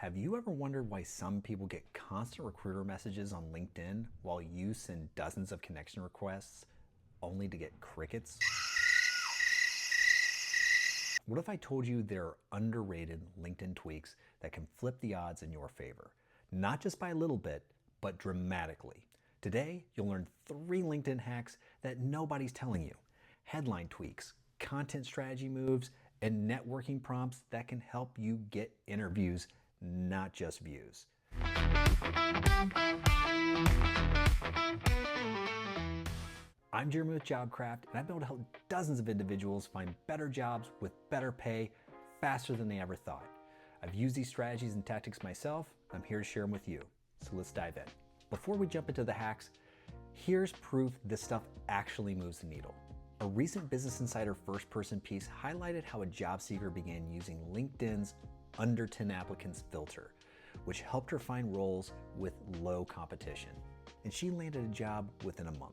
Have you ever wondered why some people get constant recruiter messages on LinkedIn while you send dozens of connection requests only to get crickets? What if I told you there are underrated LinkedIn tweaks that can flip the odds in your favor? Not just by a little bit, but dramatically. Today, you'll learn 3 LinkedIn hacks that nobody's telling you. Headline tweaks, content strategy moves, and networking prompts that can help you get interviews, not just views. I'm Jeremy with JobCraft, and I've been able to help dozens of individuals find better jobs with better pay faster than they ever thought. I've used these strategies and tactics myself. I'm here to share them with you. So let's dive in. Before we jump into the hacks, here's proof this stuff actually moves the needle. A recent Business Insider first-person piece highlighted how a job seeker began using LinkedIn's under 10 applicants filter, which helped her find roles with low competition. And she landed a job within a month.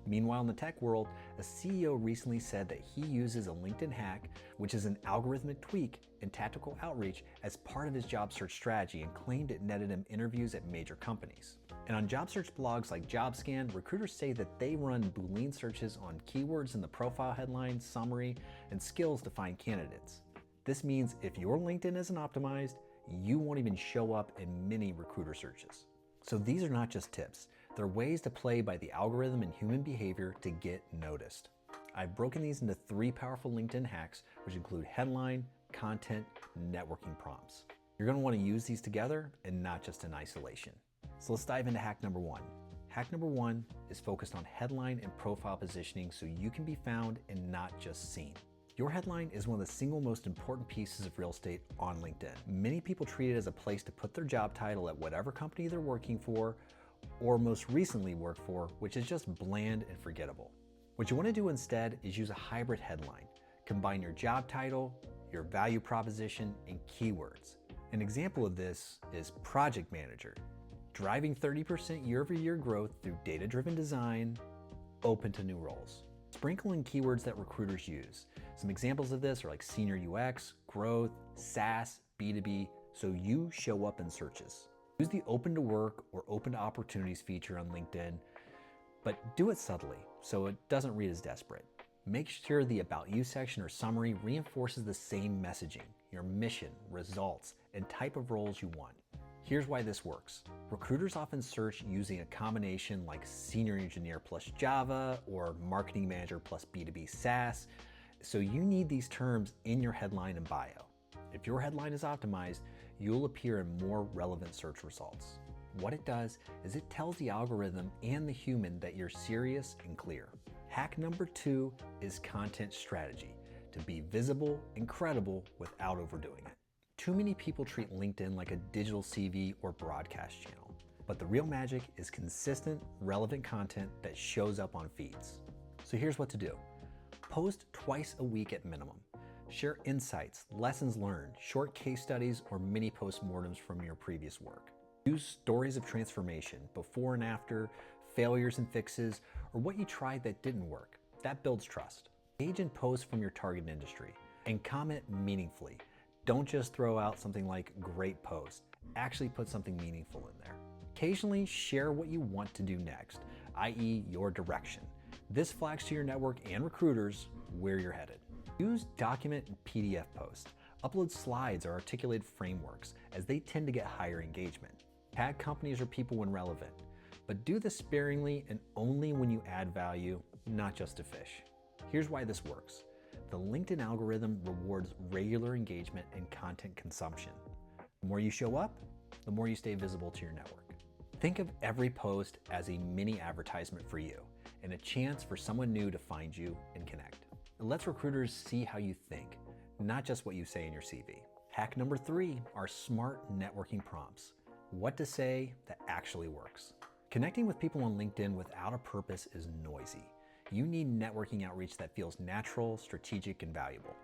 Meanwhile, in the tech world, a CEO recently said that he uses a LinkedIn hack, which is an algorithmic tweak in tactical outreach, as part of his job search strategy, and claimed it netted him interviews at major companies. And on job search blogs like JobScan, recruiters say that they run Boolean searches on keywords in the profile headline, summary, and skills to find candidates. This means if your LinkedIn isn't optimized, you won't even show up in many recruiter searches. So these are not just tips. They're ways to play by the algorithm and human behavior to get noticed. I've broken these into 3 powerful LinkedIn hacks, which include headline, content, networking prompts. You're going to want to use these together and not just in isolation. So let's dive into hack number 1. Hack number 1 is focused on headline and profile positioning so you can be found and not just seen. Your headline is one of the single most important pieces of real estate on LinkedIn. Many people treat it as a place to put their job title at whatever company they're working for or most recently worked for, which is just bland and forgettable. What you want to do instead is use a hybrid headline. Combine your job title, your value proposition, and keywords. An example of this is project manager, driving 30% year-over-year growth through data-driven design, open to new roles. Sprinkle in keywords that recruiters use. Some examples of this are like senior UX, growth, SaaS, B2B, so you show up in searches. Use the open to work or open to opportunities feature on LinkedIn, but do it subtly so it doesn't read as desperate. Make sure the About You section or summary reinforces the same messaging, your mission, results, and type of roles you want. Here's why this works. Recruiters often search using a combination like senior engineer plus Java or marketing manager plus B2B SaaS, so you need these terms in your headline and bio. If your headline is optimized, you'll appear in more relevant search results. What it does is it tells the algorithm and the human that you're serious and clear. Hack number 2 is content strategy, to be visible and credible without overdoing it. Too many people treat LinkedIn like a digital CV or broadcast channel, but the real magic is consistent, relevant content that shows up on feeds. So here's what to do. Post twice a week at minimum. Share insights, lessons learned, short case studies, or mini postmortems from your previous work. Use stories of transformation, before and after, failures and fixes, or what you tried that didn't work. That builds trust. Engage in posts from your target industry and comment meaningfully. Don't just throw out something like great post. Actually put something meaningful in there. Occasionally share what you want to do next, i.e. your direction. This flags to your network and recruiters where you're headed. Use document and PDF posts. Upload slides or articulated frameworks, as they tend to get higher engagement. Tag companies or people when relevant, but do this sparingly and only when you add value, not just to fish. Here's why this works. The LinkedIn algorithm rewards regular engagement and content consumption. The more you show up, the more you stay visible to your network. Think of every post as a mini advertisement for you and a chance for someone new to find you and connect. It lets recruiters see how you think, not just what you say in your CV. Hack number 3 are smart networking prompts. What to say that actually works. Connecting with people on LinkedIn without a purpose is noisy. You need networking outreach that feels natural, strategic, and valuable.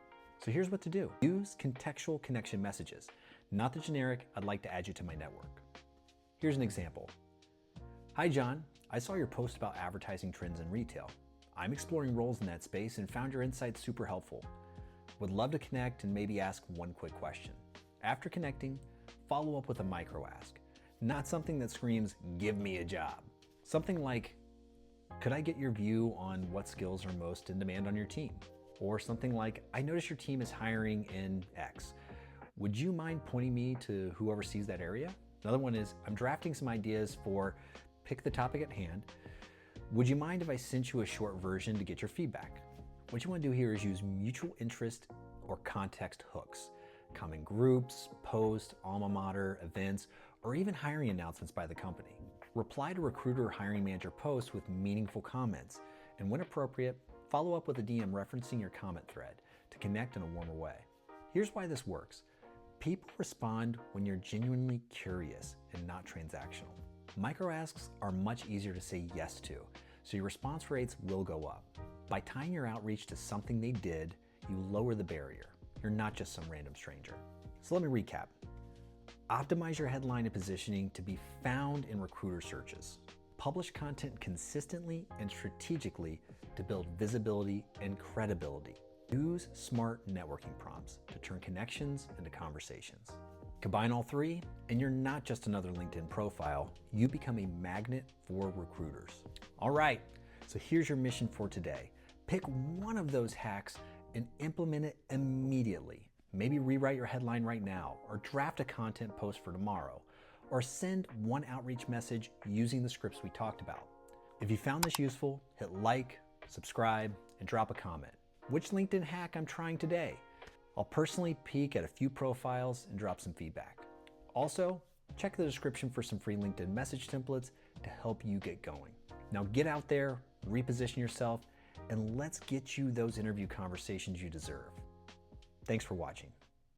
So here's what to do. Use contextual connection messages, not the generic, "I'd like to add you to my network." Here's an example. "Hi John, I saw your post about advertising trends in retail. I'm exploring roles in that space and found your insights super helpful. Would love to connect and maybe ask one quick question. After connecting, follow up with a micro ask. Not something that screams, give me a job. Something like, could I get your view on what skills are most in demand on your team? Or something like, I notice your team is hiring in X. Would you mind pointing me to who oversees that area? Another one is, I'm drafting some ideas for pick the topic at hand. Would you mind if I sent you a short version to get your feedback? What you want to do here is use mutual interest or context hooks. Common groups, posts, alma mater, events, or even hiring announcements by the company. Reply to recruiter or hiring manager posts with meaningful comments, and when appropriate, follow up with a DM referencing your comment thread to connect in a warmer way. Here's why this works. People respond when you're genuinely curious and not transactional. Micro asks are much easier to say yes to, so your response rates will go up. By tying your outreach to something they did, you lower the barrier. You're not just some random stranger. So let me recap. Optimize your headline and positioning to be found in recruiter searches. Publish content consistently and strategically to build visibility and credibility. Use smart networking prompts to turn connections into conversations. Combine all three, and you're not just another LinkedIn profile, you become a magnet for recruiters. All right, so here's your mission for today. Pick one of those hacks and implement it immediately. Maybe rewrite your headline right now, or draft a content post for tomorrow, or send one outreach message using the scripts we talked about. If you found this useful, hit like, subscribe, and drop a comment. Which LinkedIn hack I'm trying today? I'll personally peek at a few profiles and drop some feedback. Also, check the description for some free LinkedIn message templates to help you get going. Now get out there, reposition yourself, and let's get you those interview conversations you deserve. Thanks for watching.